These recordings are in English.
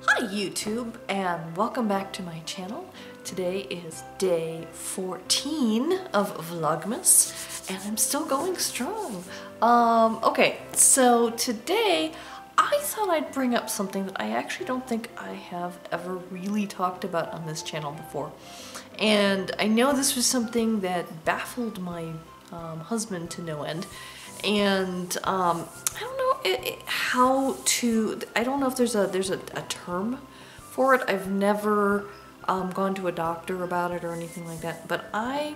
Hi YouTube, and welcome back to my channel. Today is day 14 of Vlogmas and I'm still going strong. Okay, so today I thought I'd bring up something that I actually don't think I have ever really talked about on this channel before. And I know this was something that baffled my husband to no end. And I don't know I don't know if there's a term for it. I've never gone to a doctor about it or anything like that, but I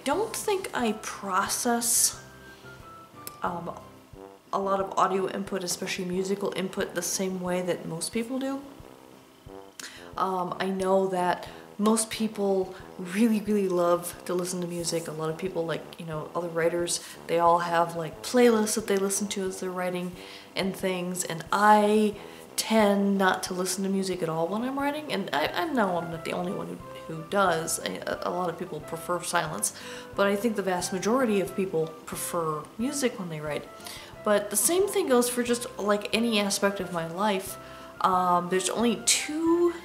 don't think I process a lot of audio input, especially musical input, the same way that most people do. I know that most people really love to listen to music. A lot of people, like, you know, other writers, they all have like playlists that they listen to as they're writing and things, and I tend not to listen to music at all when I'm writing, and I know I'm not the only one who does. A lot of people prefer silence, but I think the vast majority of people prefer music when they write. But the same thing goes for just like any aspect of my life. There's only two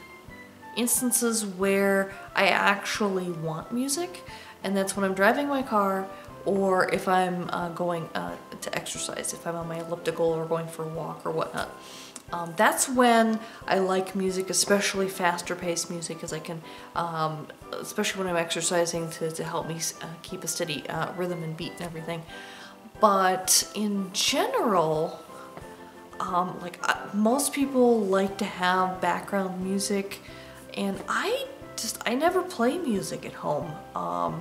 instances where I actually want music, and that's when I'm driving my car or if I'm going to exercise, if I'm on my elliptical or going for a walk or whatnot. That's when I like music, especially faster paced music, because I can, especially when I'm exercising, to help me keep a steady rhythm and beat and everything. But in general, most people like to have background music, and I never play music at home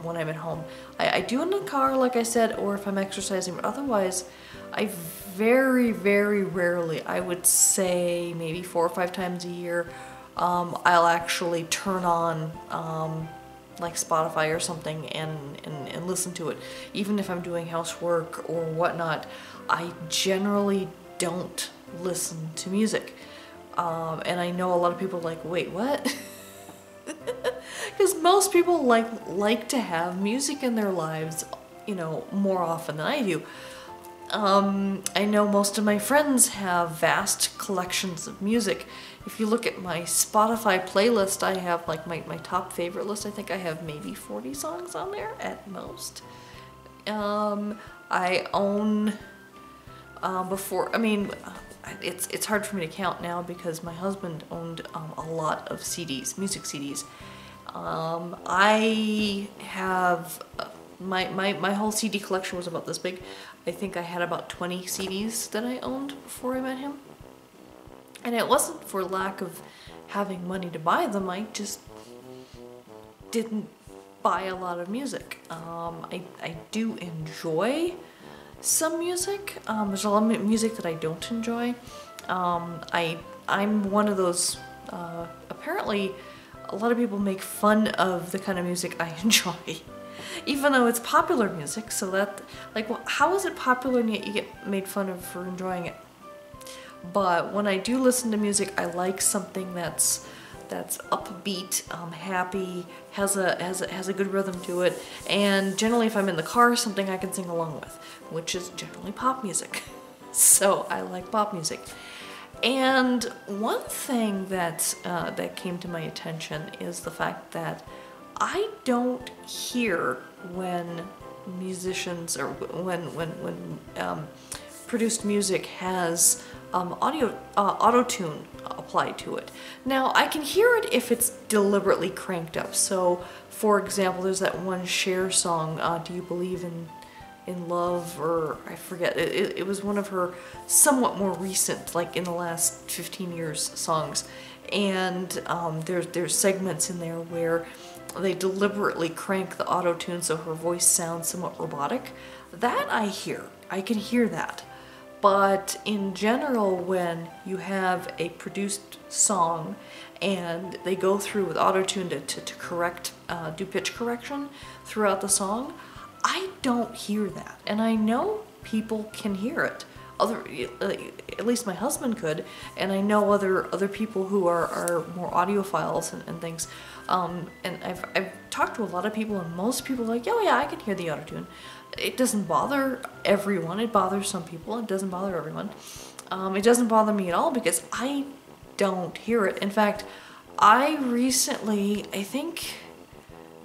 when I'm at home. I do in the car, like I said, or if I'm exercising, but otherwise I very rarely, I would say maybe 4 or 5 times a year, I'll actually turn on like Spotify or something and listen to it. Even if I'm doing housework or whatnot, I generally don't listen to music. And I know a lot of people are like, wait, what? Because most people like to have music in their lives, you know, more often than I do. I know most of my friends have vast collections of music. If you look at my Spotify playlist, I have like my top favorite list. I think I have maybe 40 songs on there at most. I own, it's hard for me to count now because my husband owned a lot of CDs, music CDs. I have my whole CD collection was about this big. I think I had about 20 CDs that I owned before I met him. And it wasn't for lack of having money to buy them, I just didn't buy a lot of music. I do enjoy some music. There's a lot of music that I don't enjoy. I'm one of those, apparently a lot of people make fun of the kind of music I enjoy. Even though it's popular music, so that, like, well, how is it popular and yet you get made fun of for enjoying it? But when I do listen to music, I like something that's upbeat, happy, has a good rhythm to it, and generally if I'm in the car, something I can sing along with, which is generally pop music. So I like pop music. And one thing that came to my attention is the fact that I don't hear when musicians or when produced music has auto-tune applied to it. Now I can hear it if it's deliberately cranked up. So for example, there's that one Cher song, Do You Believe in Love, or I forget, it was one of her somewhat more recent, like in the last 15 years, songs. And there's segments in there where they deliberately crank the auto-tune so her voice sounds somewhat robotic. That I hear. I can hear that. But in general, when you have a produced song and they go through with auto-tune to correct, do pitch correction throughout the song, I don't hear that. And I know people can hear it. At least my husband could, and I know other people who are more audiophiles and things. And I've talked to a lot of people, and most people are like, oh yeah, I can hear the autotune. It doesn't bother everyone. It bothers some people. It doesn't bother everyone. It doesn't bother me at all because I don't hear it. In fact, I recently, I think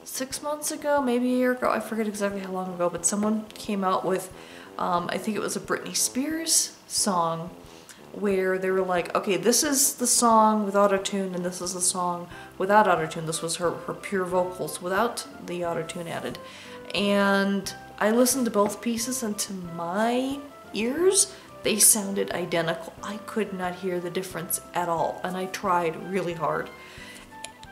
6 months ago, maybe a year ago, I forget exactly how long ago, but someone came out with, I think it was a Britney Spears song, where they were like, okay, this is the song with autotune and this is the song without autotune. This was her pure vocals without the autotune added. And I listened to both pieces, and to my ears, they sounded identical. I could not hear the difference at all, and I tried really hard.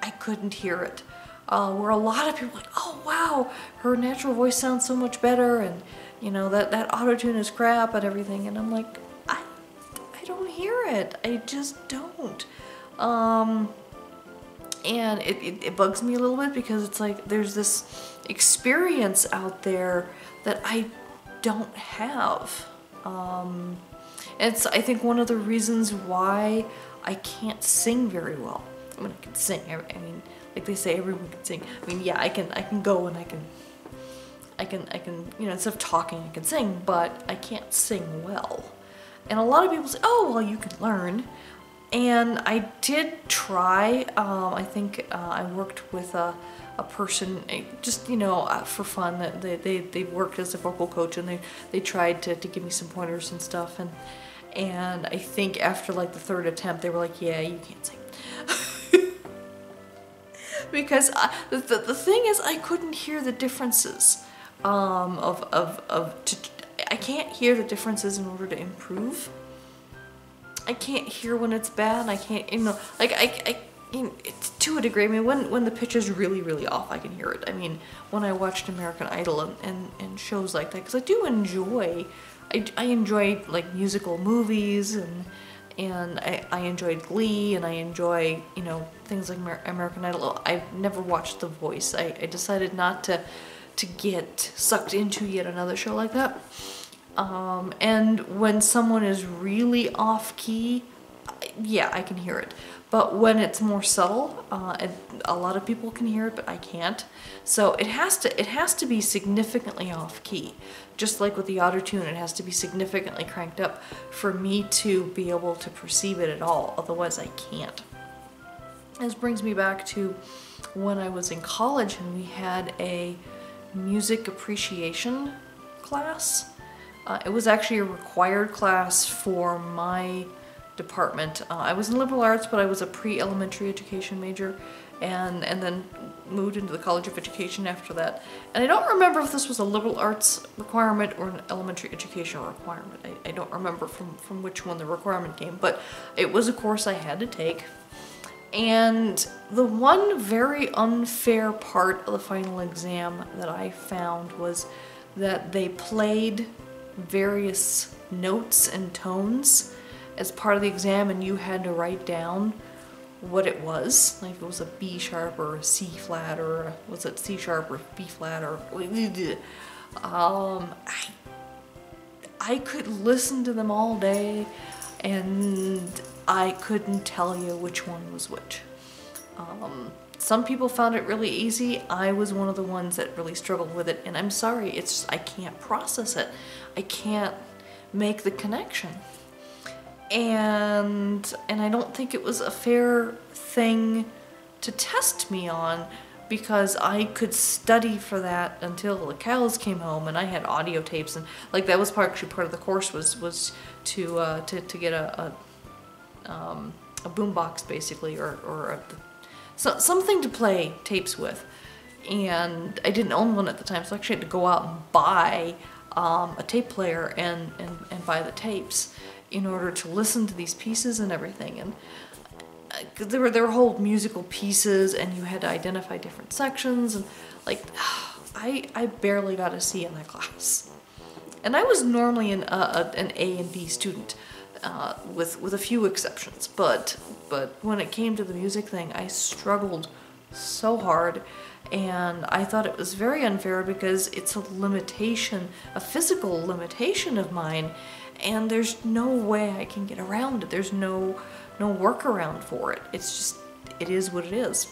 I couldn't hear it. Where a lot of people are like, oh wow, her natural voice sounds so much better, and you know, that autotune is crap and everything, and I'm like, I don't hear it. I just don't. And it bugs me a little bit, because it's like there's this experience out there that I don't have. It's, I think, one of the reasons why I can't sing very well. I mean, I can sing. I mean, like they say, everyone can sing. I mean, yeah, I can go and I can, you know, instead of talking, I can sing, but I can't sing well. And a lot of people say, oh, well, you can learn. And I did try. I think I worked with a person, just, you know, for fun. They worked as a vocal coach, and they tried to give me some pointers and stuff. And I think after like the third attempt, they were like, yeah, you can't sing. Because the thing is, I couldn't hear the differences I can't hear the differences in order to improve. I can't hear when it's bad. I can't, you know, like you know, it's to a degree. I mean, when the pitch is really, really off, I can hear it. I mean, when I watched American Idol and shows like that, because I do enjoy, I enjoy like musical movies, and I enjoyed Glee, and I enjoy, you know, things like American Idol. I've never watched The Voice. I decided not to get sucked into yet another show like that. And when someone is really off key, yeah, I can hear it. But when it's more subtle, a lot of people can hear it, but I can't. So it has to be significantly off key. Just like with the autotune, it has to be significantly cranked up for me to be able to perceive it at all. Otherwise, I can't. This brings me back to when I was in college and we had a music appreciation class. It was actually a required class for my department. I was in liberal arts, but I was a pre-elementary education major, and then moved into the College of Education after that. And I don't remember if this was a liberal arts requirement or an elementary education requirement. I don't remember from which one the requirement came, but it was a course I had to take. And the one very unfair part of the final exam that I found was that they played various notes and tones as part of the exam, and you had to write down what it was, like if it was a B sharp or a C flat, or was it C sharp or B flat, or I could listen to them all day and I couldn't tell you which one was which. Some people found it really easy. I was one of the ones that really struggled with it, and I'm sorry, it's just, I can't process it. I can't make the connection. And I don't think it was a fair thing to test me on, because I could study for that until the cows came home, and I had audio tapes, and like that was actually part of the course was to get a boombox basically, or something to play tapes with. And I didn't own one at the time, so I actually had to go out and buy a tape player and buy the tapes in order to listen to these pieces and everything. And there were whole musical pieces, and you had to identify different sections, and like I barely got a C in that class. And I was normally an A and B student, with a few exceptions, but when it came to the music thing, I struggled so hard. And I thought it was very unfair, because it's a limitation, a physical limitation of mine, and there's no way I can get around it. There's no workaround for it. It's just, it is what it is.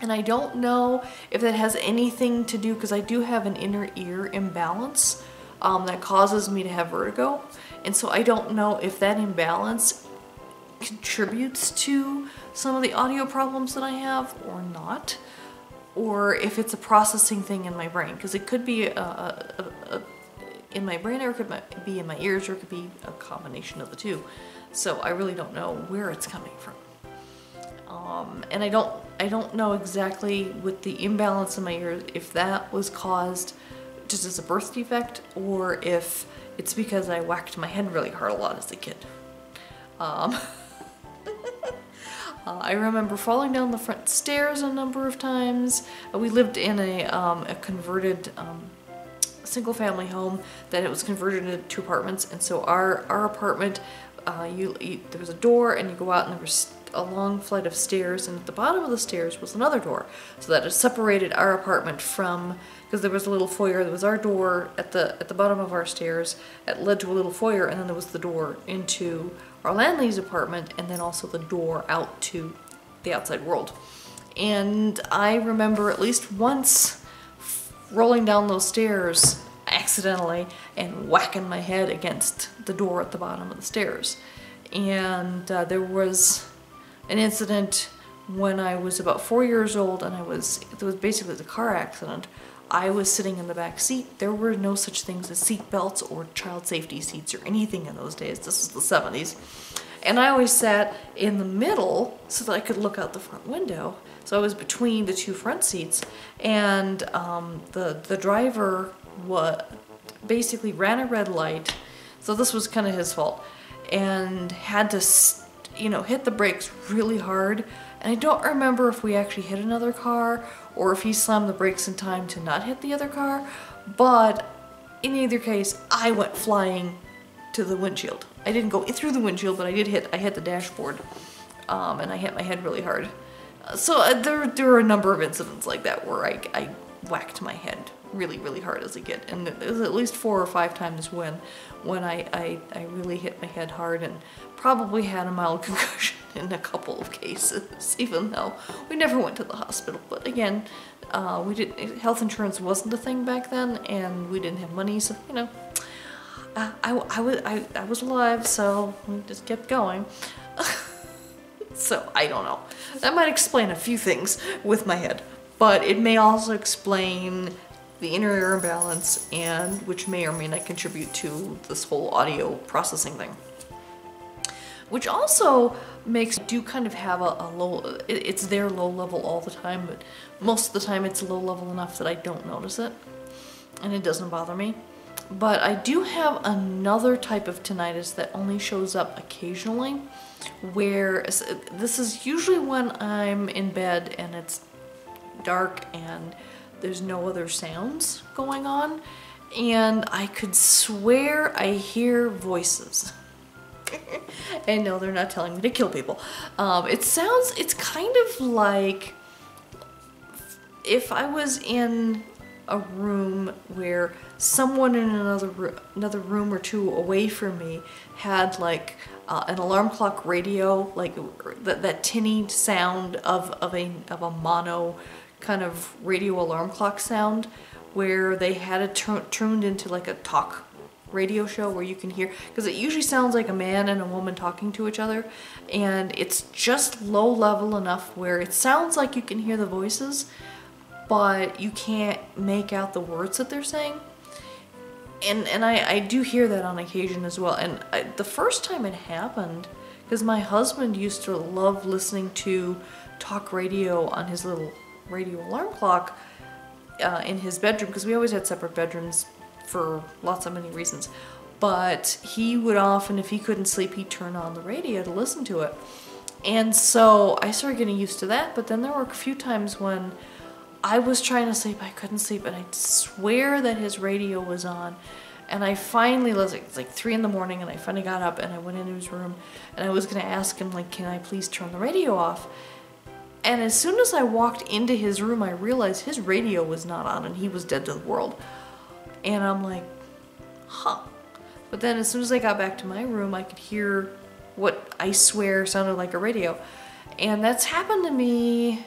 And I don't know if that has anything to do, because I do have an inner ear imbalance that causes me to have vertigo. And so I don't know if that imbalance contributes to some of the audio problems that I have or not, or if it's a processing thing in my brain, because it could be in my brain, or it could be in my ears, or it could be a combination of the two. So I really don't know where it's coming from. And I don't know exactly with the imbalance in my ears if that was caused just as a birth defect, or if it's because I whacked my head really hard a lot as a kid. I remember falling down the front stairs a number of times. We lived in a converted single-family home that it was converted into 2 apartments, and so our apartment, there was a door, and you go out, and there was a long flight of stairs, and at the bottom of the stairs was another door, so that it separated our apartment from, because there was a little foyer. There was our door at the bottom of our stairs that led to a little foyer, and then there was the door into our landlady's apartment, and then also the door out to the outside world. And I remember at least once rolling down those stairs accidentally and whacking my head against the door at the bottom of the stairs. And there was an incident when I was about 4 years old, and it was basically a car accident. I was sitting in the back seat. There were no such things as seat belts or child safety seats or anything in those days. This was the 70s. And I always sat in the middle so that I could look out the front window. So I was between the 2 front seats, and the driver basically ran a red light, so this was kind of his fault, and had to hit the brakes really hard. And I don't remember if we actually hit another car or if he slammed the brakes in time to not hit the other car, but in either case, I went flying to the windshield. I didn't go through the windshield, but I hit the dashboard, and I hit my head really hard. So there were a number of incidents like that where I whacked my head really, really hard as a kid, and it was at least 4 or 5 times when I really hit my head hard, and probably had a mild concussion in a couple of cases, even though we never went to the hospital. But again, health insurance wasn't a thing back then, and we didn't have money, so I was alive, so we just kept going. So I don't know. That might explain a few things with my head, but it may also explain the inner ear imbalance, and which may or may not contribute to this whole audio processing thing. Which also makes do kind of have a low, it's there low level all the time, but most of the time it's low level enough that I don't notice it, and it doesn't bother me. But I do have another type of tinnitus that only shows up occasionally, where this is usually when I'm in bed and it's dark and there's no other sounds going on, and I could swear I hear voices. And no, they're not telling me to kill people. It's kind of like if I was in a room where someone in another room or 2 away from me had like an alarm clock radio, like that tinny sound of a mono kind of radio alarm clock sound, where they had it tuned into like a talk radio show where you can hear, because it usually sounds like a man and a woman talking to each other, and it's just low level enough where it sounds like you can hear the voices, but you can't make out the words that they're saying. And I do hear that on occasion as well. And the first time it happened, because my husband used to love listening to talk radio on his little radio alarm clock in his bedroom, because we always had separate bedrooms for lots of many reasons. But he would often, if he couldn't sleep, he'd turn on the radio to listen to it. And so I started getting used to that, but then there were a few times when I was trying to sleep, I couldn't sleep, and I swear that his radio was on. And I finally, it's like 3 in the morning, and I finally got up and I went into his room, and I was gonna ask him, like, can I please turn the radio off? And as soon as I walked into his room, I realized his radio was not on and he was dead to the world. And I'm like, huh. But then as soon as I got back to my room, I could hear what I swear sounded like a radio. And that's happened to me,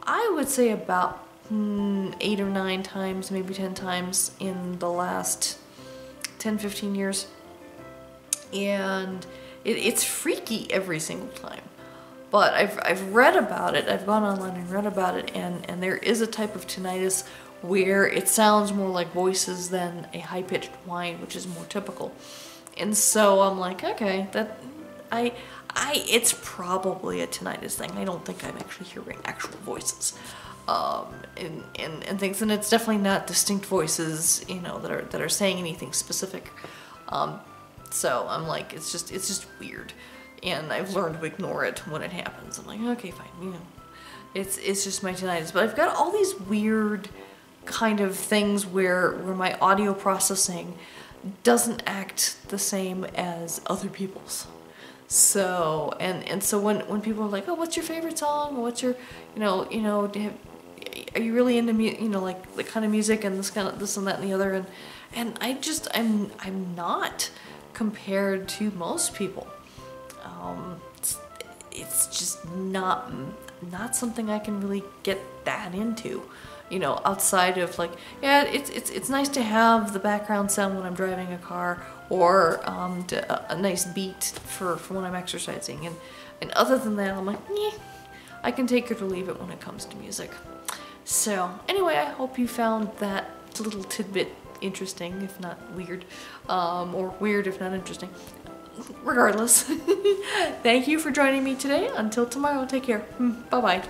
I would say about 8 or 9 times, maybe 10 times in the last 10, 15 years. And it's freaky every single time. But I've read about it, I've gone online and read about it, and there is a type of tinnitus where it sounds more like voices than a high-pitched whine, which is more typical. And so I'm like, okay, it's probably a tinnitus thing. I don't think I'm actually hearing actual voices, and things, and it's definitely not distinct voices, you know, that are saying anything specific. So I'm like, it's just weird, and I've learned to ignore it when it happens. I'm like, okay, fine, you know, it's just my tinnitus. But I've got all these weird kind of things where my audio processing doesn't act the same as other people's. So and so when people are like, oh, what's your favorite song, or what's your, are you really into like the kind of music and this and that and the other, and I'm not, compared to most people. It's just not something I can really get that into, you know, outside of like, yeah, it's nice to have the background sound when I'm driving a car, or a nice beat for when I'm exercising, and other than that, I'm like, yeah, I can take it or leave it when it comes to music. So anyway, I hope you found that little tidbit interesting, if not weird, or weird if not interesting. Regardless, thank you for joining me today. Until tomorrow, take care. Bye-bye.